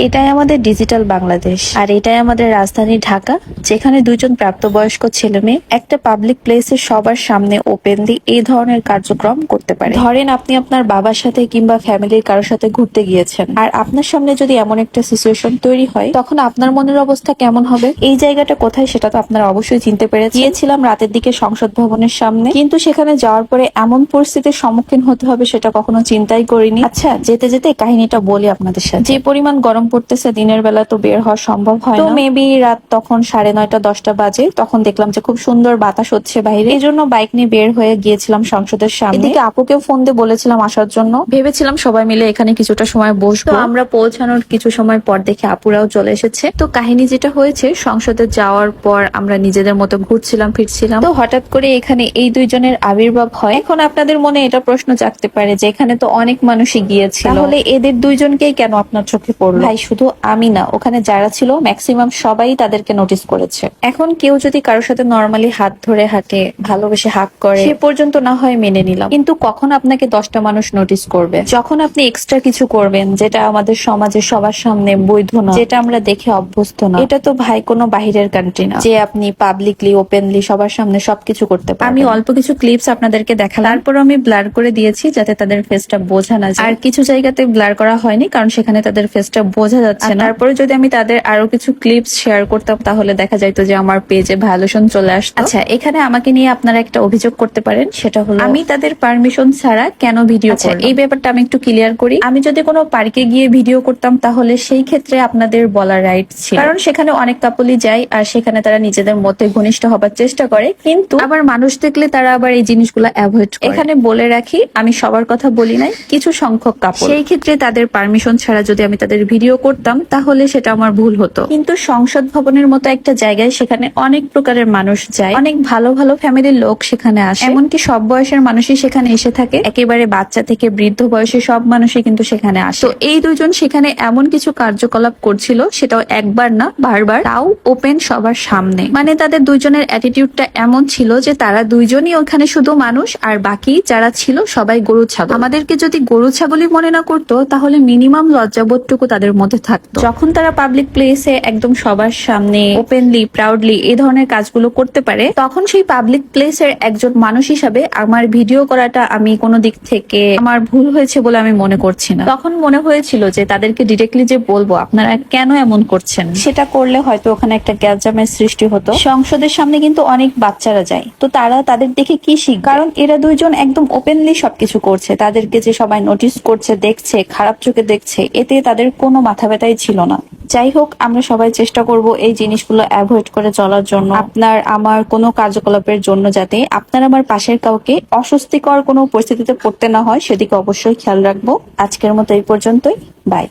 এটাই আমাদের ডিজিটাল বাংলাদেশ, আর এটাই আমাদের রাজধানী ঢাকা, যেখানে দুইজন প্রাপ্তবয়স্ক ছেলে মেয়ে একটা পাবলিক প্লেসে সবার সামনে ওপেনলি এই ধরনের কার্যক্রম করতে পারে। ধরেন আপনি আপনার বাবার সাথে কিংবা ফ্যামিলির কারোর সাথে ঘুরতে গিয়েছেন, আর আপনার সামনে যদি এমন একটা সিচুয়েশন তৈরি হয়, তখন আপনার মনের অবস্থা কেমন হবে? এই জায়গাটা কোথায় সেটা তো আপনারা অবশ্যই চিনতে পেরেছেন। গিয়েছিলাম রাতের দিকে সংসদ ভবনের সামনে, কিন্তু সেখানে যাওয়ার পরে এমন পরিস্থিতির সম্মুখীন হতে হবে সেটা কখনো চিন্তাই করিনি। আচ্ছা, যেতে যেতে কাহিনীটা বলি আপনাদের সাথে। যে পরিমাণ গরম পড়তেছে, দিনের বেলা তো বের হওয়া সম্ভব হয় না। তো মেবি রাত তখন 9:30-10টা বাজে। তখন দেখলাম যে খুব সুন্দর বাতাস হচ্ছে বাইরে, এই জন্য বাইক নিয়ে বের হয়ে গিয়েছিলাম সংসদের সামনে। এদিকে আপুকেও ফোন দিয়ে বলেছিলাম আসার জন্য, ভেবেছিলাম সবাই মিলে এখানে কিছুটা সময় বসবো। তো আমরা পৌঁছানোর কিছু সময় পর দেখে আপুরাও চলে এসেছে। তো কাহিনী যেটা হয়েছে, সংসদে যাওয়ার পর আমরা নিজেদের মতো ঘুরছিলাম ফিরছিলাম, তো হঠাৎ করে এখানে এই দুইজনের আবির্ভাব হয়। এখন আপনাদের মনে এটা প্রশ্ন জাগতে পারে যে এখানে তো অনেক মানুষই গিয়েছে, তাহলে এদের দুইজনকেই কেন আপনার চোখে পড়লো? ভাই, শুধু আমি না, ওখানে যারা ছিল ম্যাক্সিমাম সবাই তাদেরকে নোটিস করেছে। এখন কেউ যদি কারোর সাথে নর্মালি হাত ধরে হাঁটে, ভালোবেসে হাক করে, সে পর্যন্ত না হয় মেনে নিলাম, কিন্তু কখন আপনাকে 10টা মানুষ নোটিস করবে? যখন আপনি এক্সট্রা কিছু করবেন যেটা আমাদের সমাজে সবার সামনে বৈধ না, যেটা আমরা দেখে অভ্যস্ত না, এটা তো ভাই কোনো বাহিরের কান্ট্রি না যে আপনি পাবলিকলি ওপেনলি সবার সামনে সবকিছু করতে পারবেন। আমি অল্প কিছু ক্লিপস আপনাদেরকে দেখালাম, তারপর আমি ব্লার করে দিয়েছি যাতে তাদের ফেসটা বোঝা না যায়। আর কিছু জায়গাতে ব্লার করা হয়নি, কারণ সেখানে তাদের ফেসটা বোঝা যাচ্ছে না। তারপরে যদি আমি তাদের আরো কিছু ক্লিপস শেয়ার করতাম, তাহলে দেখা যাইতো যে আমার পেজে ভায়োলেশন চলে আসতো। আচ্ছা, এখানে আমাকে নিয়ে আপনারা একটা অভিযোগ করতে পারেন, সেটা হলো আমি তাদের পারমিশন ছাড়া কেন ভিডিও করলাম। এই ব্যাপারটা আমি একটু ক্লিয়ার করি। আমি যদি কোনো পার্কে গিয়ে ভিডিও করতাম, তাহলে সেই ক্ষেত্রে আপনাদের বলার রাইট ছিল, কারণ সেখানে অনেক কাপলই যায়, আর সেখানে তারা নিজেদের মধ্যে ঘনিষ্ঠ হবার চেষ্টা করে, কিন্তু আবার মানুষ দেখলে তারা আবার এই জিনিসগুলো অ্যাভয়েড করে। এখানে বলে রাখি, আমি সবার কথা বলি নাই, কিছু সংখ্যক কাপল, সেই ক্ষেত্রে তাদের পারমিশন ছাড়া যদি আমি তাদের ভিডিও করতাম, তাহলে সেটা আমার ভুল হতো। কিন্তু সংসদ ভবনের মতো একটা জায়গায়, সেখানে অনেক প্রকারের মানুষ যায়, অনেক ভালো ভালো ফ্যামিলির লোক সেখানে আসে, এমনকি সব বয়সের মানুষই সেখানে এসে থাকে, একেবারে বাচ্চা থেকে বৃদ্ধ বয়সে সব মানুষই কিন্তু সেখানে আসে। তো এই দুজন সেখানে এমন কিছু কার্যকলাপ করছিল, সেটাও একবার না বারবার, তাও ওপেন সবার সামনে। মানে তাদের দুইজনের অ্যাটিটিউডটা এমন ছিল যে তারা দুইজনই ওখানে শুধু মানুষ, আর বাকি যারা ছিল সবাই গরু ছাগল। আমাদেরকে যদি গরু ছাগলই মনে না করতো, তাহলে মিনিমাম লজ্জাবোধটুকু তাদের মধ্যে থাকতো। যখন তারা পাবলিক প্লেসে একদম সবার সামনে ওপেনলি প্রাউডলি এই ধরনের কাজগুলো করতে পারে, তখন সেই পাবলিক প্লেসের একজন মানুষ হিসাবে আমার ভিডিও করাটা আমি কোনো দিক থেকে আমার ভুল হয়েছে বলে আমি মনে করছি না। তখন মনে হয়েছিল যে তাদেরকে ডিরেক্টলি যে বলবো আপনারা কেন এমন করছেন, সেটা করলে হয়তো ওখানে একটা গ্যাসজামের সৃষ্টি হতো। সংসদের সামনে কিন্তু অনেক বাচ্চারা যায়, তো তারা তাদের দেখে কি শিখবে? কারণ এরা দুইজন একদম ওপেনলি সবকিছু করছে, তাদেরকে যে সবাই নোটিস করছে, দেখছে, খারাপ চোখে দেখছে, এতে তাদের কোনো মাথা ব্যথাই ছিল না। যাই হোক, আমরা সবাই চেষ্টা করব এই জিনিসগুলো অ্যাভয়েড করে চলার জন্য, আপনার আমার কোনো কার্যকলাপের জন্য, যাতে আপনার আমার পাশের কাউকে অস্বস্তিকর কোনো পরিস্থিতিতে পড়তে না হয়, সেদিকে অবশ্যই খেয়াল রাখবো। আজকের মতো এই পর্যন্তই, বাই।